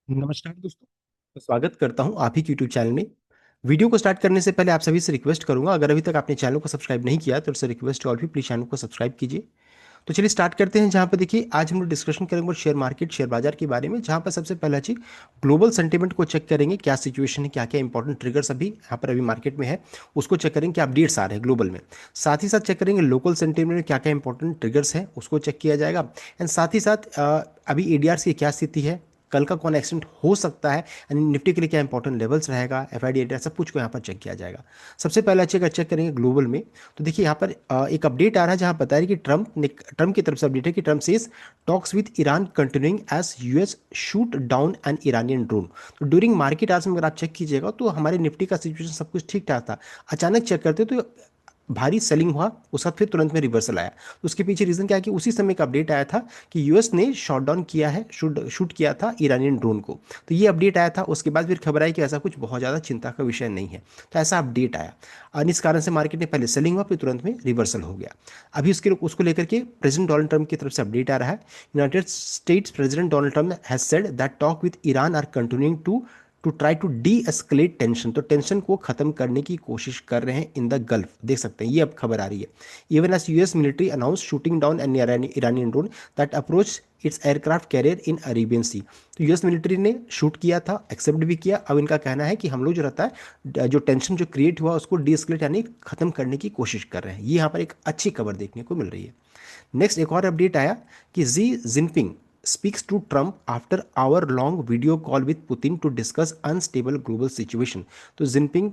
नमस्कार दोस्तों। तो स्वागत करता हूं आप ही के यूट्यूब चैनल में। वीडियो को स्टार्ट करने से पहले आप सभी से रिक्वेस्ट करूंगा, अगर अभी तक आपने चैनल को सब्सक्राइब नहीं किया तो उससे रिक्वेस्ट और भी प्लीज चैनल को सब्सक्राइब कीजिए। तो चलिए स्टार्ट करते हैं। जहां पर देखिए आज हम लोग डिस्कशन करेंगे शेयर मार्केट, शेयर बाजार के बारे में, जहां पर सबसे पहला चीज ग्लोबल सेंटीमेंट को चेक करेंगे, क्या सिचुएशन है, क्या क्या इंपॉर्टेंट ट्रिगर्स अभी यहाँ पर अभी मार्केट में है उसको चेक करेंगे, क्या अपडेट्स आ रहे हैं ग्लोबल में। साथ ही साथ चेक करेंगे लोकल सेंटीमेंट में क्या क्या इंपॉर्टेंट ट्रिगर्स हैं उसको चेक किया जाएगा। एंड साथ ही साथ अभी एडीआर की क्या स्थिति है, कल का कौन एक्सीडेंट हो सकता है, यानी निफ्टी के लिए क्या इंपॉर्टेंट लेवल्स रहेगा, एफआईडी एडीआर सब कुछ को यहाँ पर चेक किया जाएगा। सबसे पहला चेक करेंगे ग्लोबल में। तो देखिए यहाँ पर एक अपडेट आ रहा है जहाँ बता रहे हैं कि ट्रम्प की तरफ से अपडेट है कि Trump says talks with Iran continuing as US shoot down an Iranian drone. तो ड्यूरिंग मार्केट आवर्स में अगर आप चेक कीजिएगा तो हमारे निफ्टी का सिचुएशन सब कुछ ठीक ठाक था। अचानक चेक करते तो भारी सेलिंग हुआ, उसका फिर तुरंत में रिवर्सल आया। तो उसके पीछे रीजन क्या है कि उसी समय का अपडेट आया था कि यूएस ने शॉट डाउन किया है, शूट किया था ईरानियन ड्रोन को। तो ये अपडेट आया था, उसके बाद फिर खबर आई कि ऐसा कुछ बहुत ज़्यादा चिंता का विषय नहीं है। तो ऐसा अपडेट आया और इस कारण से मार्केट में पहले सेलिंग हुआ, फिर तुरंत में रिवर्सल हो गया। अभी उसको लेकर के प्रेसिडेंट डोनाल्ड ट्रंप की तरफ से अपडेट आ रहा है। United States President Donald Trump has said that talk with Iran are continuing to try to de-escalate tension. तो टेंशन को खत्म करने की कोशिश कर रहे हैं इन द गल्फ, देख सकते हैं ये अब खबर आ रही है। Even as US military announce shooting down an Iranian drone that approach its aircraft carrier in Arabian sea. तो यूएस मिलिट्री ने शूट किया था, एक्सेप्ट भी किया। अब इनका कहना है कि हम लोग जो रहता है, जो टेंशन जो क्रिएट हुआ उसको डी एस्केलेट यानी खत्म करने की कोशिश कर रहे हैं। ये यहाँ पर एक अच्छी खबर देखने को मिल रही है। नेक्स्ट एक और अपडेट आया कि Xi Jinping speaks to Trump after hour-long video call with Putin to discuss unstable global situation। तो जिनपिंग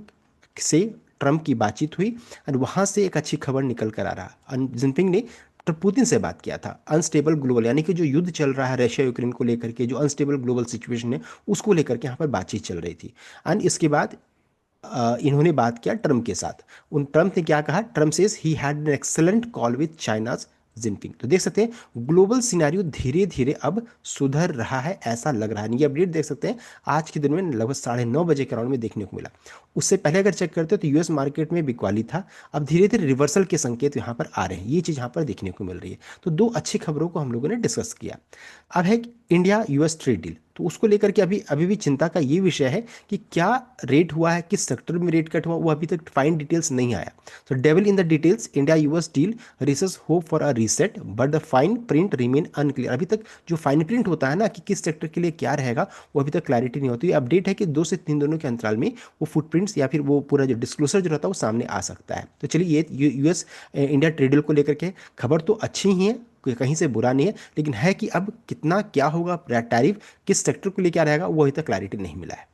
से ट्रंप की बातचीत हुई और वहां से एक अच्छी खबर निकल कर आ रहा। जिनपिंग ने तो पुतिन से बात किया था अनस्टेबल ग्लोबल, यानी कि जो युद्ध चल रहा है रशिया यूक्रेन को लेकर के, जो अनस्टेबल ग्लोबल सिचुएशन है उसको लेकर के यहाँ पर बातचीत चल रही थी। एंड इसके बाद इन्होंने बात किया ट्रंप के साथ। उन ट्रंप ने क्या कहा, Trump says he had an excellent call with China's Jinping. तो देख सकते हैं ग्लोबल सिनेरियो धीरे धीरे अब सुधर रहा है, ऐसा लग रहा है। ये अपडेट देख सकते हैं आज के दिन में लगभग 9:30 बजे के अराउंड में देखने को मिला। उससे पहले अगर चेक करते हो तो यूएस मार्केट में बिकवाली था, अब धीरे धीरे रिवर्सल के संकेत यहाँ पर आ रहे हैं। ये चीज़ यहाँ पर देखने को मिल रही है। तो दो अच्छी खबरों को हम लोगों ने डिस्कस किया। अब है इंडिया यूएस ट्रेड डील। तो उसको लेकर के अभी अभी भी चिंता का ये विषय है कि क्या रेट हुआ है, किस सेक्टर में रेट कट हुआ, वो अभी तक फाइन डिटेल्स नहीं आया। तो devil in the details, India US deal raises hope for a reset but the fine print remain unclear. अभी तक जो फाइन प्रिंट होता है ना कि किस सेक्टर के लिए क्या रहेगा, वो अभी तक क्लैरिटी नहीं होती। अपडेट है कि 2 से 3 दिनों के अंतराल में वो फुटप्रिंट्स या फिर वो पूरा जो डिस्क्लोजर जो रहता है वो सामने आ सकता है। तो चलिए ये यूएस इंडिया ट्रेड डील को लेकर के खबर तो अच्छी ही है, कहीं से बुरा नहीं है, लेकिन है कि अब कितना क्या होगा, टैरिफ किस सेक्टर को लिए क्या रहेगा, वो अभी तक क्लैरिटी नहीं मिला है।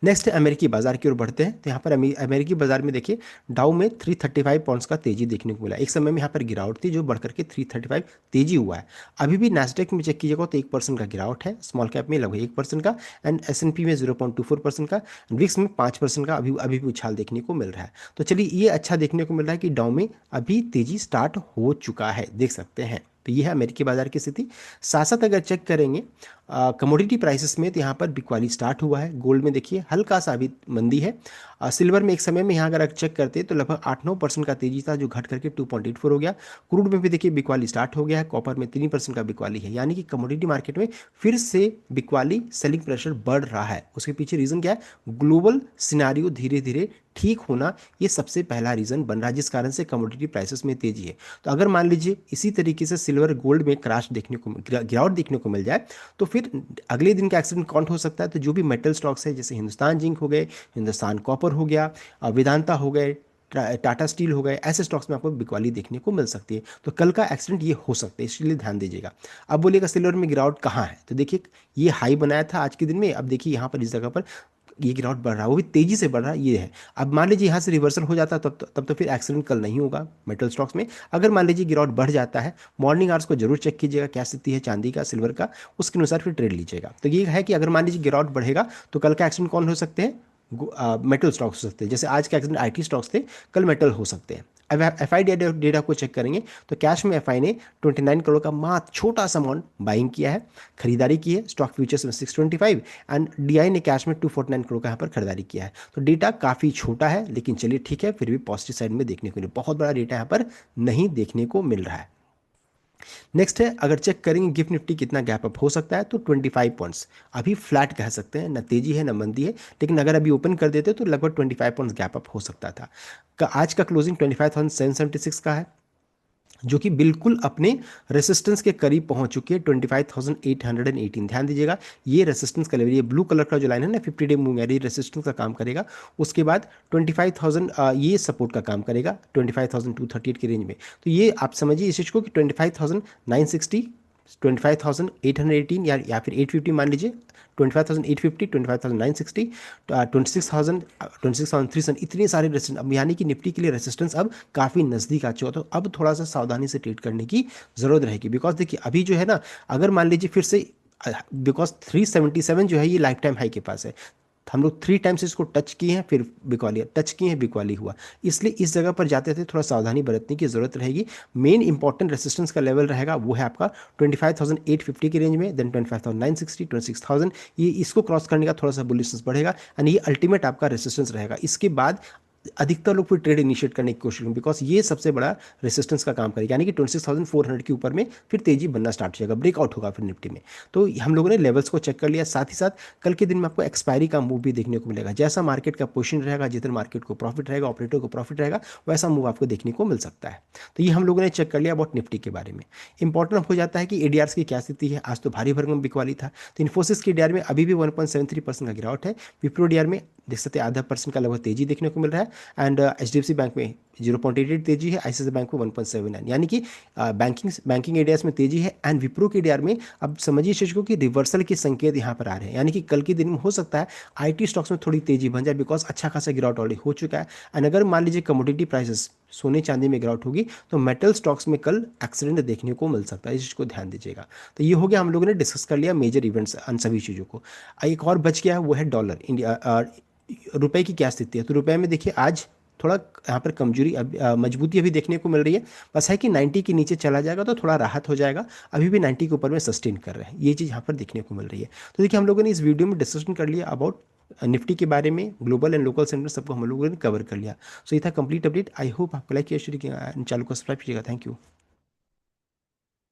नेक्स्ट अमेरिकी बाजार की ओर बढ़ते हैं। तो यहाँ पर अमेरिकी बाजार में देखिए डाउ में 335 पॉइंट्स का तेजी देखने को मिला। एक समय में यहाँ पर गिरावट थी जो बढ़कर के 335 तेजी हुआ है। अभी भी नास्डेक में चेक कीजिएगा तो 1% का गिरावट है, स्मॉल कैप में लगभग 1% का, एंड एस&पी में 0.24% का, विक्स में 5% का अभी अभी भी उछाल देखने को मिल रहा है। तो चलिए ये अच्छा देखने को मिल रहा है कि डाउ में अभी तेजी स्टार्ट हो चुका है, देख सकते हैं। तो ये है अमेरिकी बाजार की स्थिति। साथ साथ अगर चेक करेंगे कमोडिटी प्राइसेस में, तो यहाँ पर बिकवाली स्टार्ट हुआ है। गोल्ड में देखिए हल्का सा अभी मंदी है। सिल्वर में एक समय में यहाँ अगर आप चेक करते हैं तो लगभग 8-9% का तेजी था जो घट करके 2.84 हो गया। क्रूड में भी देखिए बिकवाली स्टार्ट हो गया है। कॉपर में 3% का बिकवाली है, यानी कि कमोडिटी मार्केट में फिर से बिकवाली सेलिंग प्रेशर बढ़ रहा है। उसके पीछे रीजन क्या है, ग्लोबल सिनारियो धीरे धीरे ठीक होना, ये सबसे पहला रीजन बन रहा है जिस कारण से कमोडिटी प्राइसेस में तेजी है। तो अगर मान लीजिए इसी तरीके से सिल्वर गोल्ड में क्रैश देखने को, गिरावट देखने को मिल जाए, तो फिर अगले दिन का एक्सीडेंट काउंट हो सकता है। तो जो भी मेटल स्टॉक्स है जैसे हिंदुस्तान जिंक हो गए, हिंदुस्तान कॉपर हो गया, वेदांता हो गए, टाटा स्टील हो गए, ऐसे स्टॉक्स में आपको बिकवाली देखने को मिल सकती है। तो कल का एक्सीडेंट ये हो सकता है, इसलिए ध्यान दीजिएगा। अब बोलिएगा सिल्वर में गिरावट कहाँ है, तो देखिए ये हाई बनाया था आज के दिन में, अब देखिए यहाँ पर इस जगह पर ये गिरावट बढ़ रहा है, वो भी तेजी से बढ़ रहा है, ये है। अब मान लीजिए यहाँ से रिवर्सल हो जाता है तब तो फिर एक्सीडेंट कल नहीं होगा मेटल स्टॉक्स में। अगर मान लीजिए गिरावट बढ़ जाता है, मॉर्निंग आवर्स को जरूर चेक कीजिएगा क्या स्थिति है चांदी का, सिल्वर का, उसके अनुसार फिर ट्रेड लीजिएगा। तो ये है कि अगर मान लीजिए गिरावट बढ़ेगा तो कल का एक्सीडेंट कौन हो सकते हैं, मेटल स्टॉक्स हो सकते हैं। जैसे आज के एक्सीडेंट आईटी स्टॉक्स थे, कल मेटल हो सकते हैं। अब एफ आई डेटा को चेक करेंगे तो कैश में एफ आई ने 29 करोड़ का मात्र छोटा सा अमाउंट बाइंग किया है, खरीदारी की है। स्टॉक फ्यूचर्स में 625 एंड डीआई ने कैश में 249 करोड़ का यहाँ पर खरीदारी किया है। तो डेटा काफ़ी छोटा है, लेकिन चलिए ठीक है, फिर भी पॉजिटिव साइड में देखने को मिले, बहुत बड़ा डेटा यहाँ पर नहीं देखने को मिल रहा है। नेक्स्ट है, अगर चेक करेंगे गिफ्ट निफ्टी कितना गैप अप हो सकता है, तो 25 पॉइंट्स अभी फ्लैट कह सकते हैं, ना तेजी है ना मंदी है, लेकिन अगर अभी ओपन कर देते तो लगभग 25 पॉइंट्स गैप अप हो सकता था। आज का क्लोजिंग 25,776 का है, जो कि बिल्कुल अपने रेसिस्टेंस के करीब पहुंच चुकी है, 25,818। ध्यान दीजिएगा, ये रेसिस्टेंस का लेवल, ये ब्लू कलर का जो लाइन है ना 50 डे मूविंग एवरेज, ये रेसिस्टेंस का काम करेगा। उसके बाद 25,000 ये सपोर्ट का काम करेगा 25,238 की रेंज में। तो ये आप समझिए इस चीज़ को कि 25,960, 25,818 या फिर 850 मान लीजिए, 25,850, 25,960, 26,000, 26,300, इतने सारे रेसिस्टेंस अब, यानी कि निफ्टी के लिए रेसिस्टेंस अब काफ़ी नज़दीक आ चुका। तो अब थोड़ा सा सावधानी से ट्रेड करने की ज़रूरत रहेगी, बिकॉज देखिए अभी जो है ना, अगर मान लीजिए फिर से, बिकॉज 377 जो है ये लाइफ टाइम हाई के पास है, हम लोग 3 टाइम्स इसको टच किए हैं, फिर बिकवाली टच किए हैं, बिकवाली हुआ। इसलिए इस जगह पर जाते थे थोड़ा सावधानी बरतने की जरूरत रहेगी। मेन इंपॉर्टेंट रेसिस्टेंस का लेवल रहेगा वो है आपका 25,850 की रेंज में, देन 25,960, 26,000, ये इसको क्रॉस करने का थोड़ा सा बुलिशनेस बढ़ेगा, एंड ये अल्टीमेट आपका रेसिस्टेंस रहेगा। इसके बाद अधिकतर लोग फिर ट्रेड इनिशिएट करने की कोशिश करेंगे, बिकॉज ये सबसे बड़ा रेसिस्टेंस का काम करेगा, यानी कि 26,400 के ऊपर में फिर तेजी बनना स्टार्ट हो जाएगा, ब्रेकआउट होगा फिर निफ्टी में। तो हम लोगों ने लेवल्स को चेक कर लिया, साथ ही साथ कल के दिन में आपको एक्सपायरी का मूव भी देखने को मिलेगा। जैसा मार्केट का पोजीशन रहेगा, जितना मार्केट को प्रॉफिट रहेगा, ऑपरेटर को प्रॉफिट रहेगा, वैसा मूव आपको देखने को मिल सकता है। तो ये हम लोगों ने चेक कर लिया अबाउट निफ्टी के बारे में। इंपॉर्टेंट हो जाता है कि एडीआर्स की क्या स्थिति है। आज तो भारी भरकम बिकवाली था, तो इन्फोसिस के एडीआर में अभी भी 1.73% का गिरावट है। विप्रो एडीआर में देख सकते हैं ½ % का लगभग तेजी देखने को मिल रहा है, एंड एचडीएफसी बैंक में 0.88 तेजी है, आईसीआईसीआई बैंक में 1.79, यानी कि बैंकिंग एरियाज में तेजी है। एंड विप्रो के एडीआर में अब समझिए इस चीज़ को कि रिवर्सल के संकेत यहाँ पर आ रहे हैं, यानी कि कल के दिन में हो सकता है आईटी स्टॉक्स में थोड़ी तेजी बन जाए, बिकॉज अच्छा खासा गिरावट ऑलरेडी हो चुका है। एंड अगर मान लीजिए कमोडिटी प्राइसेस, सोने चांदी में गिरावट होगी, तो मेटल स्टॉक्स में कल एक्सीडेंट देखने को मिल सकता है, इस चीज़ को ध्यान दीजिएगा। तो ये हो गया, हम लोगों ने डिस्कस कर लिया मेजर इवेंट्स उन सभी चीज़ों को। एक और बच गया है, वो है डॉलर इंडिया, रुपए की क्या स्थिति है। तो रुपए में देखिए आज थोड़ा यहाँ पर कमजोरी, मजबूती अभी देखने को मिल रही है। बस है कि 90 के नीचे चला जाएगा तो थोड़ा राहत हो जाएगा, अभी भी 90 के ऊपर में सस्टेन कर रहे हैं, ये चीज़ यहाँ पर देखने को मिल रही है। तो देखिए हम लोगों ने इस वीडियो में डिस्कशन कर लिया अबाउट निफ्टी के बारे में, ग्लोबल एंड लोकल सेंटर सबको हम लोगों ने कवर कर लिया। सो ये था कंप्लीट अपडेट। आई होप आपको लाइक किया, शेयर किया, चैनल को सब्सक्राइब कीजिएगा। Thank you.